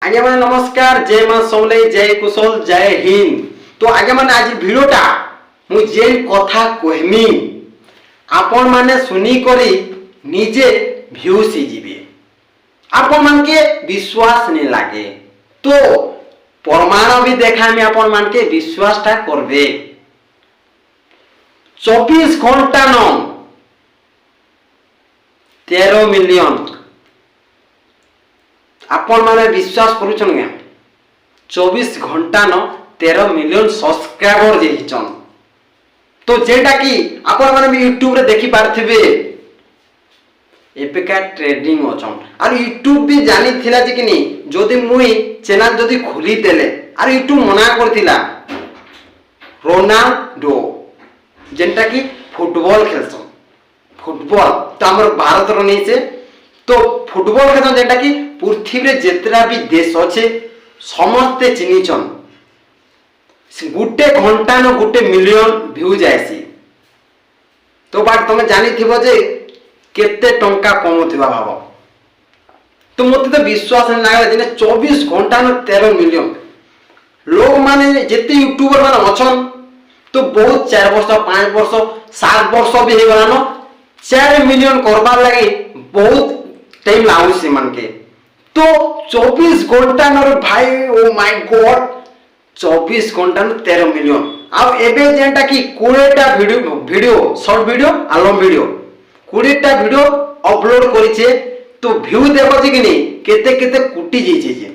आगे मैंने नमस्कार जय मां समले जय कुशल जय हिंद। तो आगे मैंने आज भिडटा मु जे कथा कहमी आपण माने सुनी करी निजे भ्यूज जीवे आपण मान के विश्वास नहीं लागे तो प्रमाण भी देखामी आपण मान के विश्वास टा करबे। 24 घंटा न 13 मिलियन आपण माने विश्वास करूछन के 24 घंटा न 13 मिलियन सब्सक्राइबर जेहिचन। तो जेटा कि आपण माने भी YouTube रे देखि पारथिबे एपेका ट्रेडिंग अछन और YouTube भी जानी थिला जे कि नहीं जदि मुई चैनल जदि खोली देले और YouTube मना करथिला रोनाल्डो जेंटा कि फुटबॉल खेलसन फुटबॉल तो हमर भारत रो नहीं से तो फुटबॉल खेलसन जेंटा कि पृथ्वी रे जेतरा भी देश अच्छे समस्ते चिनिछन गुटे घंटा न गुटे मिलियन व्यू जायसी। तो बात तुम जानी थिबो जे केते टंका कमोथिबा भाव। तो मते तो विश्वास नहीं लागला जे 24 घंटा न 13 मिलियन लोग माने जेते यूट्यूबर माने अछन तो बहुत 4 वर्ष 5 वर्ष 7 वर्ष भी हे गलानो 4 मिलियन करबा लागि बहुत टाइम लागु से मन के। तो 24 घंटा न भाई ओ माय गॉड 24 घंटा न 13 मिलियन अब एबे जेंटा कि 20 टा वीडियो शॉर्ट वीडियो आ लॉन्ग वीडियो 20 टा वीडियो अपलोड करिছে तो व्यू देखो जे कि नहीं केते केते कोटी जेছে जे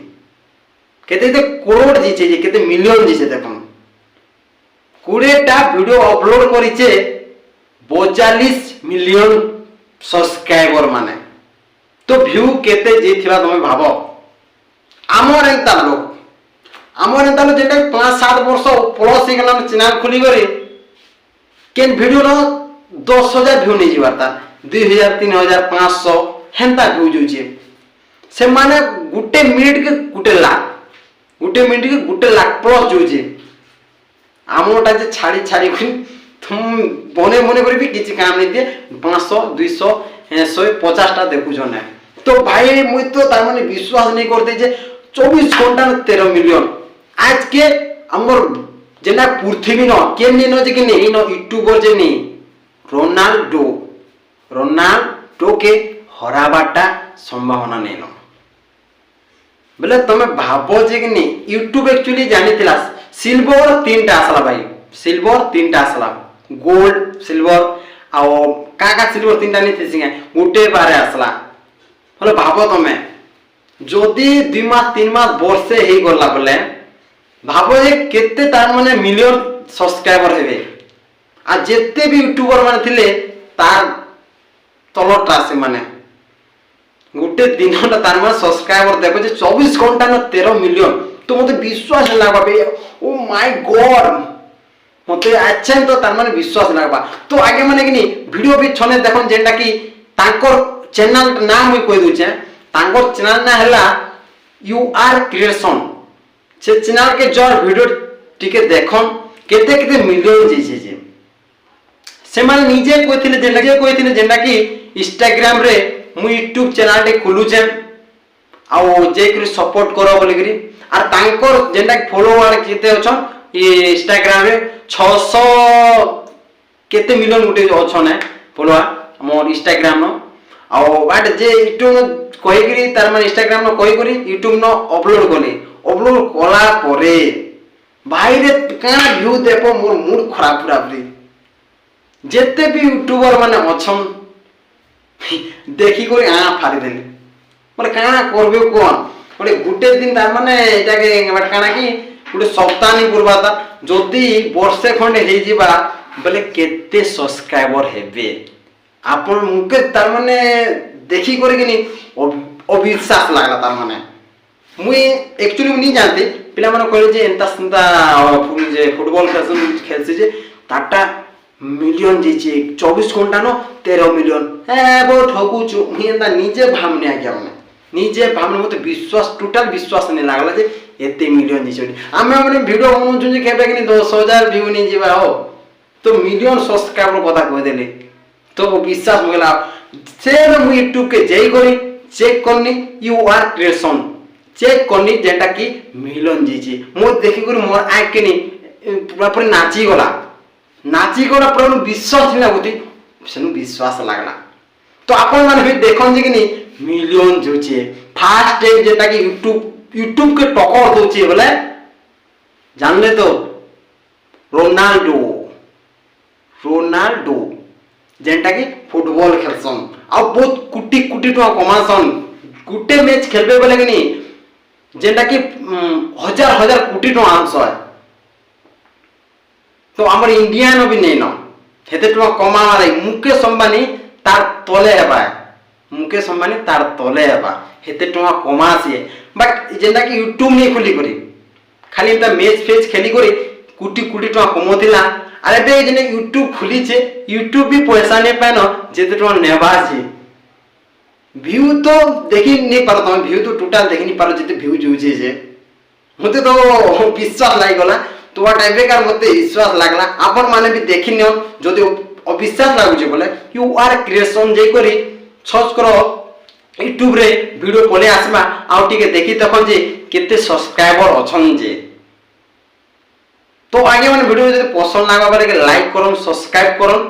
केते केते करोड़ जेছে जे केते मिलियन जेছে देखो 20 टा वीडियो अपलोड करिছে 42 मिलियन सब्सक्राइबर माने तो व्यू केते जेथिबा तुम भाबो। आमर एंता लोग जेटा 5-7 वर्ष प्लस ही गला चैनल खुली करे केन वीडियो रो 10,000 व्यू नहीं जीवाता 2,000 3,000 500 हेंता व्यू जोचे से माने गुटे मिनिट के गुटे लाख प्लस जोचे आमोटा जे छाड़ी तुम बने मने करी भी किछि काम नहीं दिए 500 200 150 टा देखु जने। तो भाई मुई तो तार माने विश्वास नहीं करते जे 24 घंटा 13 मिलियन आज के हमर जेना पृथ्वी न के न जे कि नहीं न यूट्यूबर जे नहीं रोनाल्डो के हराबाटा संभावना नहीं न बोले तमे भाबो जे कि नहीं यूट्यूब एक्चुअली जानी थिला सिल्वर 3टा आसला भाई सिल्वर 3टा आसला गोल्ड सिल्वर आ का सिल्वर 3टा नहीं थिसिंगा गुटे बारे आसला बोले भाबो तमे जदि 2 मास 3 मास वर्षे हे गला बोले भाबो जे केते तार माने मिलियन सब्सक्राइबर हेबे आ जेते भी यूट्यूबर माने थिले तार तलटा से माने गुटे दिन तार माने सब्सक्राइबर देखो जे 24 घंटा न 13 मिलियन तो मते विश्वास नहीं लागबा बे ओ माय गॉड मते अच्छा तो तार माने विश्वास नहीं लागबा। तो आगे माने कि नहीं वीडियो भी छने देखन जेंटा कि तांकर चैनल नाम मुई कहि दोचे तांकर चैनल ना हला यू आर क्रिएशन से चैनल के जो वीडियो टिके देखन केते केते मिलियन जेसे जे से माने निजे कोइथिले जेंटा कि इंस्टाग्राम रे मु यूट्यूब चैनल टे खुलु छे आ जे करी सपोर्ट करो बोली करी आर तांकर जेंटा फॉलोवर केते अछन ये इंस्टाग्राम रे 600 केते मिलियन गुटे अछन फॉलोवर मोर इंस्टाग्राम नो आ बाट जे यूट्यूब कहि करी तार माने इंस्टाग्राम नो कहि करी यूट्यूब नो अपलोड कला परे भाई रे काना व्यू देखो मोर मूड खराब पूरा पूरी जेते भी यूट्यूबर माने अछन देखि कोई आ फारी देले बोले काना करबे कोन बोले गुटे दिन तार माने एटा के बट काना कि गुटे सप्ताह नहीं पुरबाता जदी वर्षे खंडे हे जिबा बोले केते सब्सक्राइबर हेबे आपन मुके तार माने देखि करे कि नहीं अविश्वास लागला तार माने मुई एक्चुअली नहीं जानते पिला माने कहले जे एंता संता जे फुटबॉल खेलसे जे ताटा मिलियन जेचे 24 घंटा न 13 मिलियन ए बो ठकू छु मुई एंता निजे भामने आ गया निजे भामने मते विश्वास टोटल विश्वास नहीं लागला जे एते मिलियन जेचे आमे हमने वीडियो बनउ छु जे केबे कि 10,000 व्यू नहीं जीवा हो तो मिलियन सब्सक्राइबर कथा कह देले तो विश्वास हो गेला से मुई यूट्यूब के जई करी चेक करनी यू आर क्रिएशन चेक करनी जेनटा कि मिलियन जीचे मो देखि कर मोर आँख के नहीं पूरा पूरी नाची गला पूरा विश्वास नहीं लगुती सेनु विश्वास लागला तो आपण माने भी देखन जे कि नहीं मिलियन जोचे फास्ट टाइम जेटा कि यूट्यूब के टक्कर दोचे बोले जानले तो रोनाल्डो जेनटा कि फुटबॉल खेलसन आ बहुत कुटी टका कमासन गुटे मैच खेलबे बोले कि नहीं जेनटा कि हजार कोटी टका आंस है तो आमर इंडिया भी नहीं न हेते टका कमा मारे मुकेश अंबानी तार तले हेबा मुकेश अंबानी तार तले हेबा हेते टका कमा से बट जेनटा कि यूट्यूब नहीं खुली करी खाली एटा मैच फेच खेली करी कोटी टका कमोतिला अरे बे जने यूट्यूब खुली छे यूट्यूब भी पैसा नहीं पाए न जेते टका नेबा छे व्यू तो देखी नहीं पारो तुम व्यू तो टोटल देखी नहीं पारो जिते व्यू जोजे जे मते तो विश्वास लाग गला तो टाइप का मते विश्वास लागला आपण माने भी देखि नियो जदि अविश्वास लागु जे बोले यू आर क्रिएशन जे करी सर्च करो यूट्यूब रे वीडियो पले आसमा आउ टिके देखि तखन जे केते सब्सक्राइबर अछन जे तो आगे माने वीडियो जदि पसंद लागा बारे लाइक करन सब्सक्राइब करन